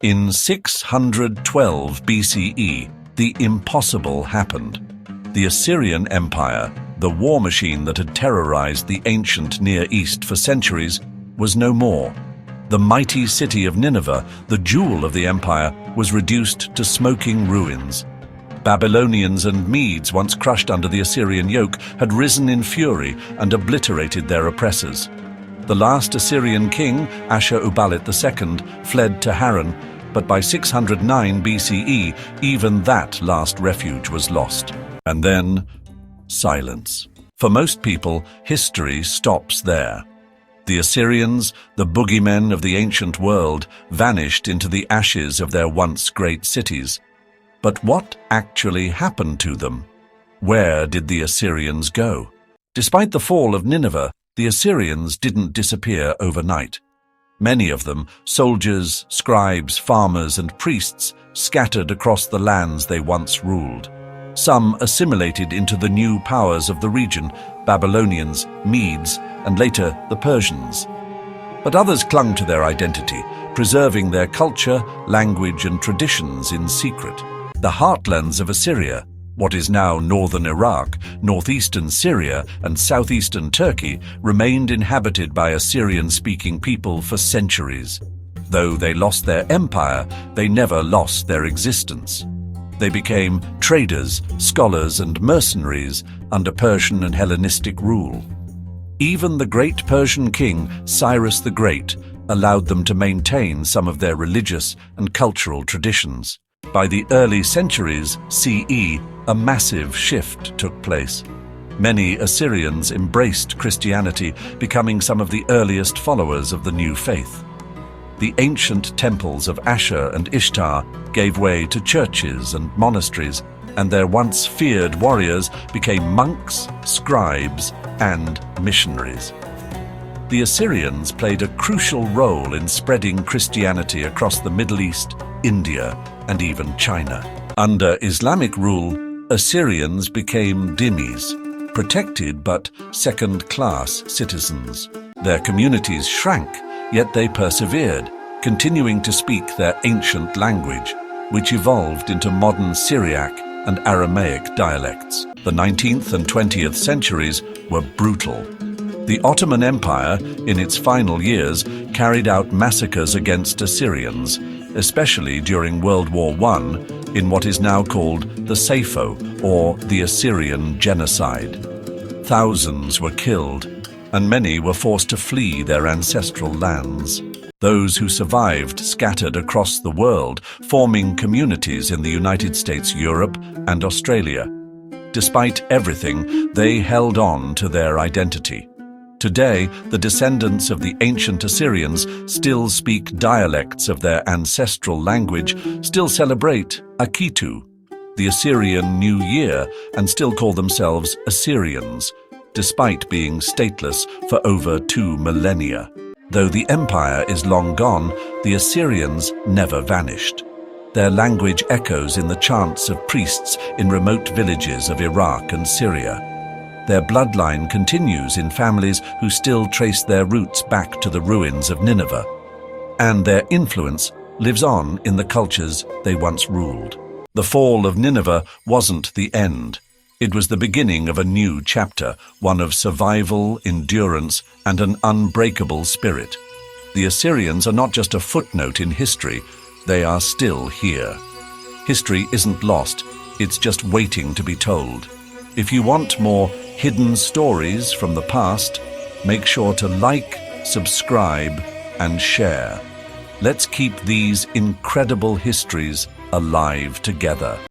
In 612 BCE, the impossible happened. The Assyrian Empire, the war machine that had terrorized the ancient Near East for centuries, was no more. The mighty city of Nineveh, the jewel of the empire, was reduced to smoking ruins. Babylonians and Medes, once crushed under the Assyrian yoke, had risen in fury and obliterated their oppressors. The last Assyrian king, Ashur-uballit II, fled to Haran, but by 609 BCE, even that last refuge was lost. And then, silence. For most people, history stops there. The Assyrians, the boogeymen of the ancient world, vanished into the ashes of their once great cities. But what actually happened to them? Where did the Assyrians go? Despite the fall of Nineveh, the Assyrians didn't disappear overnight. Many of them, soldiers, scribes, farmers, and priests, scattered across the lands they once ruled. Some assimilated into the new powers of the region, Babylonians, Medes, and later the Persians. But others clung to their identity, preserving their culture, language, and traditions in secret. The Heartlands of Assyria, what is now northern Iraq, northeastern Syria, and southeastern Turkey, remained inhabited by Assyrian-speaking people for centuries. Though they lost their empire, they never lost their existence. They became traders, scholars, and mercenaries under Persian and Hellenistic rule. Even the great Persian king, Cyrus the Great, allowed them to maintain some of their religious and cultural traditions. By the early centuries CE, a massive shift took place. Many Assyrians embraced Christianity, becoming some of the earliest followers of the new faith. The ancient temples of Ashur and Ishtar gave way to churches and monasteries, and their once feared warriors became monks, scribes, and missionaries. The Assyrians played a crucial role in spreading Christianity across the Middle East, India, and even China. Under Islamic rule, Assyrians became dhimmis, protected but second-class citizens. Their communities shrank, yet they persevered, continuing to speak their ancient language, which evolved into modern Syriac and Aramaic dialects. The 19th and 20th centuries were brutal. The Ottoman Empire, in its final years, carried out massacres against Assyrians, especially during World War I, in what is now called the Sappho, or the Assyrian Genocide. Thousands were killed, and many were forced to flee their ancestral lands. Those who survived scattered across the world, forming communities in the United States, Europe, and Australia. Despite everything, they held on to their identity. Today, the descendants of the ancient Assyrians still speak dialects of their ancestral language, still celebrate Akitu, the Assyrian New Year, and still call themselves Assyrians, despite being stateless for over 2 millennia. Though the empire is long gone, the Assyrians never vanished. Their language echoes in the chants of priests in remote villages of Iraq and Syria. Their bloodline continues in families who still trace their roots back to the ruins of Nineveh. And their influence lives on in the cultures they once ruled. The fall of Nineveh wasn't the end. It was the beginning of a new chapter, one of survival, endurance, and an unbreakable spirit. The Assyrians are not just a footnote in history, they are still here. History isn't lost, it's just waiting to be told. If you want more hidden stories from the past, make sure to like, subscribe, and share. Let's keep these incredible histories alive together.